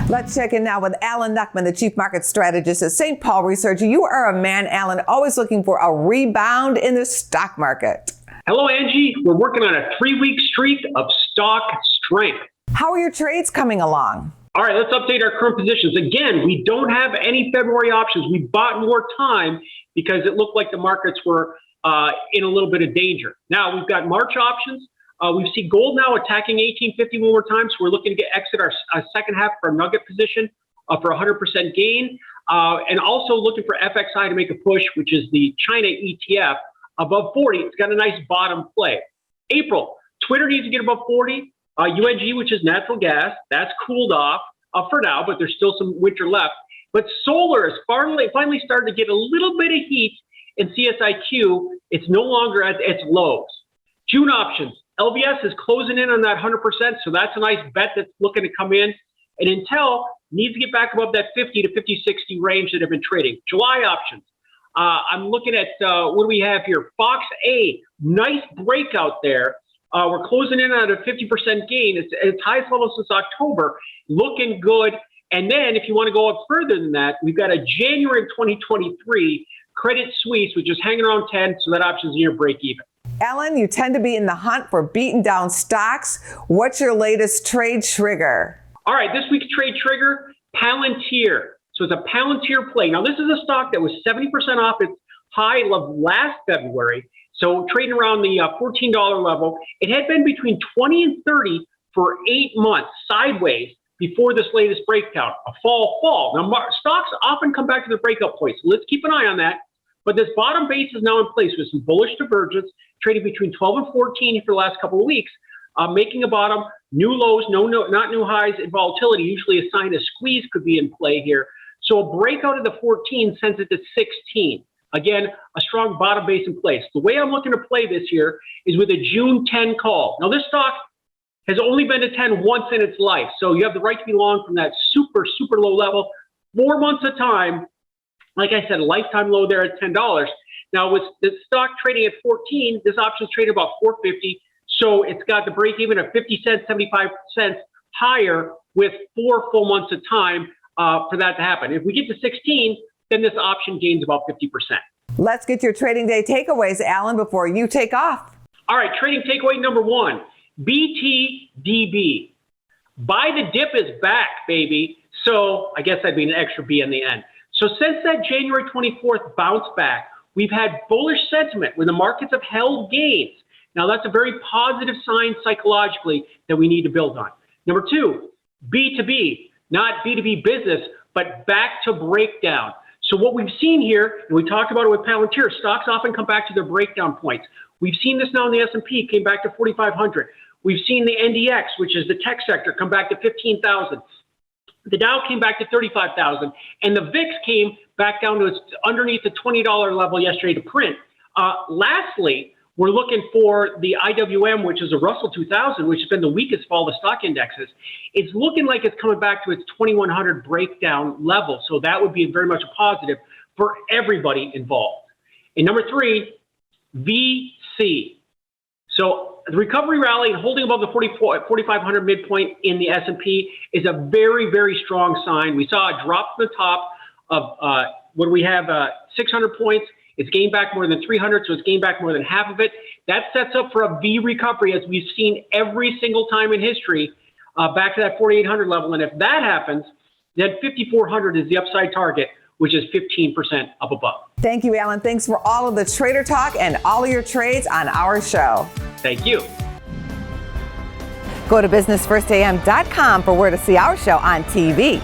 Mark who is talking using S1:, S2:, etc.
S1: Let's check in now with Alan Knuckman, the Chief Market Strategist at St. Paul Research. You are a man, Alan, always looking for a rebound in the stock market.
S2: Hello, Angie. We're working on a 3-week streak of stock strength.
S1: How are your trades coming along?
S2: All right, let's update our current positions. Again, we don't have any February options. We bought more time because it looked like the markets were in a little bit of danger. Now, we've got March options. We've seen gold now attacking 1850 one more time, so we're looking to exit our second half for our nugget position for 100% gain, and also looking for FXI to make a push, which is the China ETF, above 40. It's got a nice bottom play. April, Twitter needs to get above 40. UNG, which is natural gas, that's cooled off for now, but there's still some winter left. But solar is finally starting to get a little bit of heat in CSIQ. It's no longer at its lows. June options. LVS is closing in on that 100%, so that's a nice bet that's looking to come in. And Intel needs to get back above that 50 to 50-60 range that have been trading. July options. I'm looking at, what do we have here? Fox A, nice breakout there. We're closing in on a 50% gain. It's at its highest level since October, looking good. And then if you want to go up further than that, we've got a January of 2023 Credit Suisse, which is hanging around 10, so that option's near break even.
S1: Alan, you tend to be in the hunt for beaten down stocks. What's your latest trade trigger?
S2: All right, this week's trade trigger, Palantir. So it's a Palantir play. Now, this is a stock that was 70% off its high of last February. So trading around the $14 level. It had been between 20 and 30 for 8 months sideways before this latest breakdown, a fall. Now, stocks often come back to their breakout points. So let's keep an eye on that. But this bottom base is now in place with some bullish divergence, trading between 12 and 14 for the last couple of weeks, making a bottom, new lows, not new highs, and volatility. Usually a sign of squeeze could be in play here. So a breakout of the 14 sends it to 16. Again, a strong bottom base in place. The way I'm looking to play this here is with a June 10 call. Now, this stock has only been to 10 once in its life. So you have the right to be long from that super, super low level, 4 months of time. Like I said, a lifetime low there at $10. Now, with the stock trading at 14, this option's trading about 450. So it's got the break even of 50 cents, 75 cents higher with 4 full months of time for that to happen. If we get to 16, then this option gains about 50%.
S1: Let's get your trading day takeaways, Alan, before you take off.
S2: All right, trading takeaway number 1, BTDB. Buy the dip is back, baby. So I guess that'd be an extra B in the end. So since that January 24th bounce back, we've had bullish sentiment where the markets have held gains. Now, that's a very positive sign psychologically that we need to build on. Number 2, B2B, not B2B business, but back to breakdown. So what we've seen here, and we talked about it with Palantir, stocks often come back to their breakdown points. We've seen this now in the S&P, came back to 4,500. We've seen the NDX, which is the tech sector, come back to 15,000. The Dow came back to 35,000, and the VIX came back down to its underneath the $20 level yesterday to print. Lastly, we're looking for the IWM, which is a Russell 2000, which has been the weakest of all the stock indexes. It's looking like it's coming back to its 2100 breakdown level, so that would be very much a positive for everybody involved. And number 3, VC. So the recovery rally and holding above the 4,500 midpoint in the S&P is a very, very strong sign. We saw a drop from the top of when we have 600 points. It's gained back more than 300, so it's gained back more than half of it. That sets up for a V recovery, as we've seen every single time in history, back to that 4,800 level. And if that happens, then 5,400 is the upside target, which is 15% up above.
S1: Thank you, Alan. Thanks for all of the trader talk and all of your trades on our show.
S2: Thank you.
S1: Go to businessfirstam.com for where to see our show on TV.